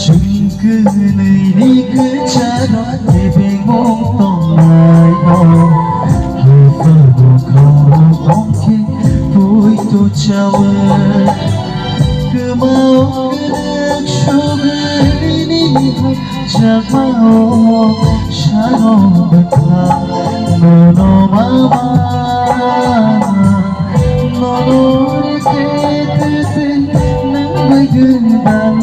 chung cứ này đi cứ cha đón để về mong tông lại mong hai phở buồn không bóng kia vui tôi chào cứ mau cứ được cho người đi chẳng mau sao bật thà no mama no no đi thế nắng mới gương nàng